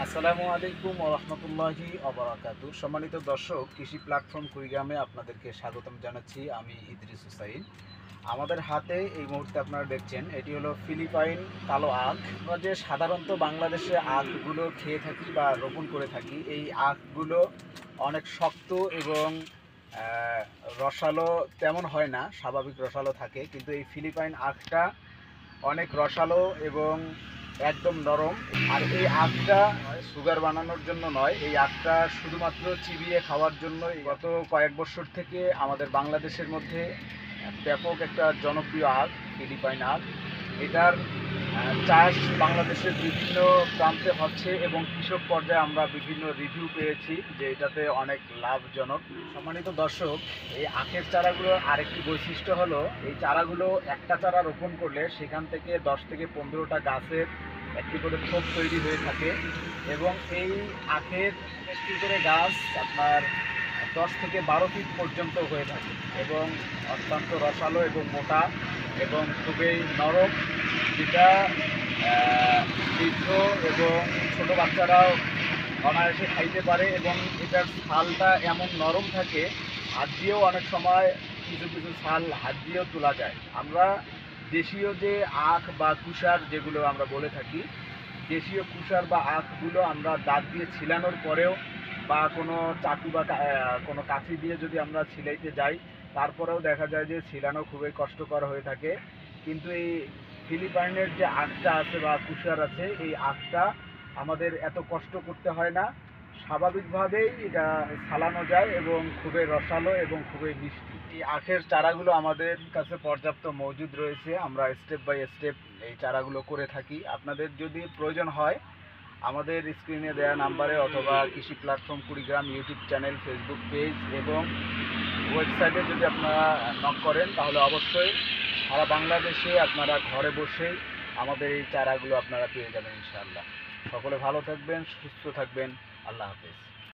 আসসালামু আলাইকুম ওয়া রাহমাতুল্লাহি ওয়া বারাকাতুহু। সম্মানিত দর্শক, কৃষি প্ল্যাটফর্ম কুড়িগ্রামে আপনাদেরকে স্বাগতম জানাচ্ছি। আমি ইদ্রিস হুসাইন। আমাদের হাতে এই মুহূর্তে আপনারা দেখছেন, এটি হলো ফিলিপাইন কালো আখ। আমরা যে সাধারণত বাংলাদেশে আখগুলো খেয়ে থাকি বা রোপণ করে থাকি, এই আখগুলো অনেক শক্ত এবং আহ, রসালো তেমন হয় না, স্বাভাবিক রসালো থাকে। কিন্তু এই ফিলিপাইন আখটা অনেক রসালো এবং একদম নরম। আর এই আখটা সুগার বানানোর জন্য নয়, এই আখটা শুধুমাত্র চিবিয়ে খাওয়ার জন্য। গত কয়েক বছর থেকে আমাদের বাংলাদেশের মধ্যে ব্যাপক একটা জনপ্রিয় আখ ফিলিপাইন আখ। এটার চাষ বাংলাদেশের বিভিন্ন প্রান্তে হচ্ছে এবং কৃষক পর্যায়ে আমরা বিভিন্ন রিভিউ পেয়েছি যে এটাতে অনেক লাভজনক। সম্মানিত দর্শক, এই আখের চারাগুলোর আরেকটি বৈশিষ্ট্য হলো, এই চারাগুলো একটা চারা রোপণ করলে সেখান থেকে 10 থেকে 15টা গাছের একটি করে থোপ তৈরি হয়ে থাকে এবং এই আখের একটি করে গাছ আপনার 10 থেকে 12 ফিট পর্যন্ত হয়ে থাকে এবং অত্যন্ত রসালো এবং মোটা এবং খুবই নরম, যেটা বৃদ্ধ এবং ছোট বাচ্চারাও অনায়াসে খাইতে পারে। এবং এটার ছালটা এমন নরম থাকে, হাত দিয়েও অনেক সময় কিছু কিছু ছাল হাত দিয়েও তোলা যায়। আমরা দেশীয় যে আখ বা কুষার যেগুলো আমরা বলে থাকি, দেশীয় কুষার বা আখগুলো আমরা দাঁত দিয়ে ছিলানোর পরেও বা কোনো চাকু বা কোনো কাঁচি দিয়ে যদি আমরা ছিলাইতে যাই, তারপরেও দেখা যায় যে ছিলানো খুবই কষ্টকর হয়ে থাকে। কিন্তু এই ফিলিপাইনের যে আখটা আছে বা কুষার আছে, এই আখটা আমাদের এত কষ্ট করতে হয় না, স্বাভাবিকভাবেই এটা ছালানো যায় এবং খুবই রসালো এবং খুবই মিষ্টি। এই আখের চারাগুলো আমাদের কাছে পর্যাপ্ত মজুদ রয়েছে, আমরা স্টেপ বাই স্টেপ এই চারাগুলো করে থাকি। আপনাদের যদি প্রয়োজন হয়, আমাদের স্ক্রিনে দেওয়া নাম্বারে অথবা কৃষি platform Kurigram YouTube channel, Facebook page এবং ওয়েবসাইটে যদি আপনারা নক করেন, তাহলে অবশ্যই সারা বাংলাদেশে আপনারা ঘরে বসেই আমাদের এই চারাগুলো আপনারা পেয়ে যাবেন ইনশাআল্লাহ। সকলে ভালো থাকবেন, সুস্থ থাকবেন। আল্লাহ হাফেজ।